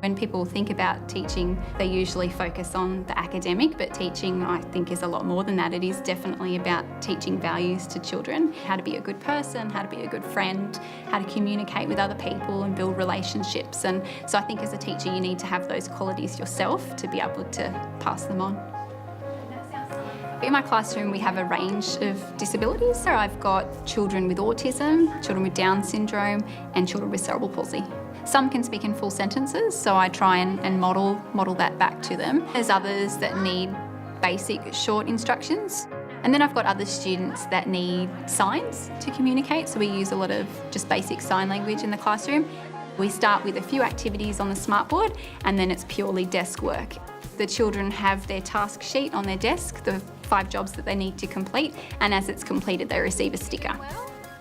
When people think about teaching, they usually focus on the academic, but teaching, I think, is a lot more than that. It is definitely about teaching values to children, how to be a good person, how to be a good friend, how to communicate with other people and build relationships. And so I think as a teacher, you need to have those qualities yourself to be able to pass them on. In my classroom, we have a range of disabilities. So I've got children with autism, children with Down syndrome, and children with cerebral palsy. Some can speak in full sentences, so I try and model that back to them. There's others that need basic short instructions. And then I've got other students that need signs to communicate, so we use a lot of just basic sign language in the classroom. We start with a few activities on the smartboard, and then it's purely desk work. The children have their task sheet on their desk, the 5 jobs that they need to complete, and as it's completed, they receive a sticker.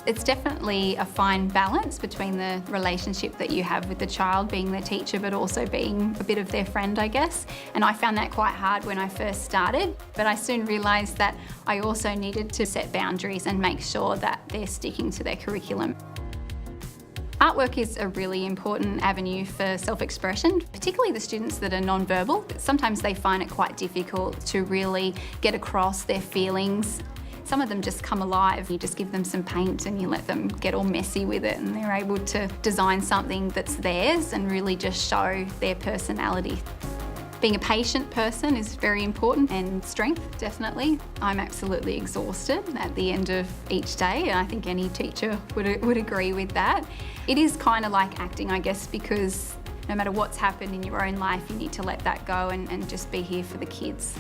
It's definitely a fine balance between the relationship that you have with the child, being their teacher, but also being a bit of their friend, I guess. And I found that quite hard when I first started, but I soon realised that I also needed to set boundaries and make sure that they're sticking to their curriculum. Artwork is a really important avenue for self-expression, particularly the students that are non-verbal. Sometimes they find it quite difficult to really get across their feelings. Some of them just come alive. You just give them some paint and you let them get all messy with it, and they're able to design something that's theirs and really just show their personality. Being a patient person is very important, and strength, definitely. I'm absolutely exhausted at the end of each day, and I think any teacher would agree with that. It is kind of like acting, I guess, because no matter what's happened in your own life, you need to let that go and just be here for the kids.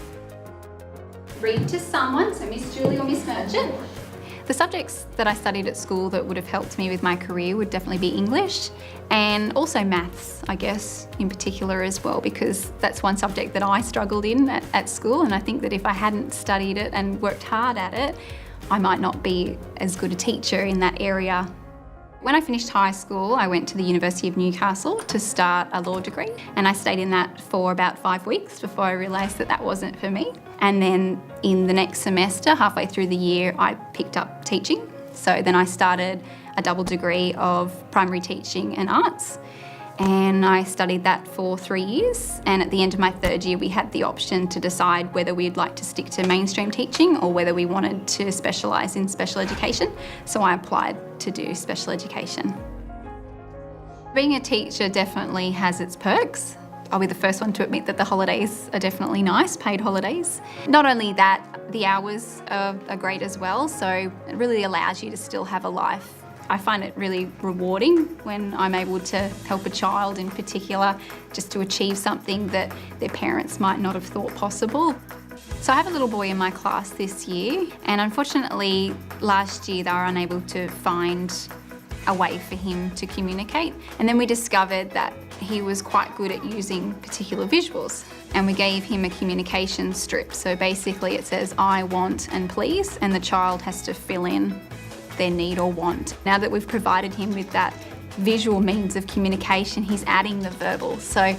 Read to someone, so Miss Julie or Miss Merchant. The subjects that I studied at school that would have helped me with my career would definitely be English and also maths, I guess, in particular as well, because that's one subject that I struggled in at school, and I think that if I hadn't studied it and worked hard at it, I might not be as good a teacher in that area. When I finished high school, I went to the University of Newcastle to start a law degree, and I stayed in that for about 5 weeks before I realised that that wasn't for me. And then in the next semester, halfway through the year, I picked up teaching. So then I started a double degree of primary teaching and arts, and I studied that for 3 years. And at the end of my 3rd year, we had the option to decide whether we'd like to stick to mainstream teaching or whether we wanted to specialise in special education. So I applied to do special education. Being a teacher definitely has its perks. I'll be the first one to admit that the holidays are definitely nice, paid holidays. Not only that, the hours are great as well, so it really allows you to still have a life. I find it really rewarding when I'm able to help a child in particular just to achieve something that their parents might not have thought possible. So I have a little boy in my class this year, and unfortunately last year they were unable to find a way for him to communicate. And then we discovered that he was quite good at using particular visuals, and we gave him a communication strip. So basically it says I want and please, and the child has to fill in their need or want. Now that we've provided him with that visual means of communication, he's adding the verbal. So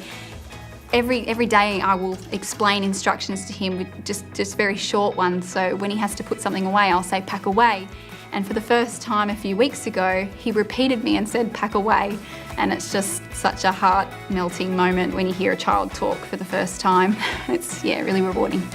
every day I will explain instructions to him with just very short ones. So when he has to put something away, I'll say pack away. And for the first time a few weeks ago, he repeated me and said pack away. And it's just such a heart-melting moment when you hear a child talk for the first time. It's, yeah, really rewarding.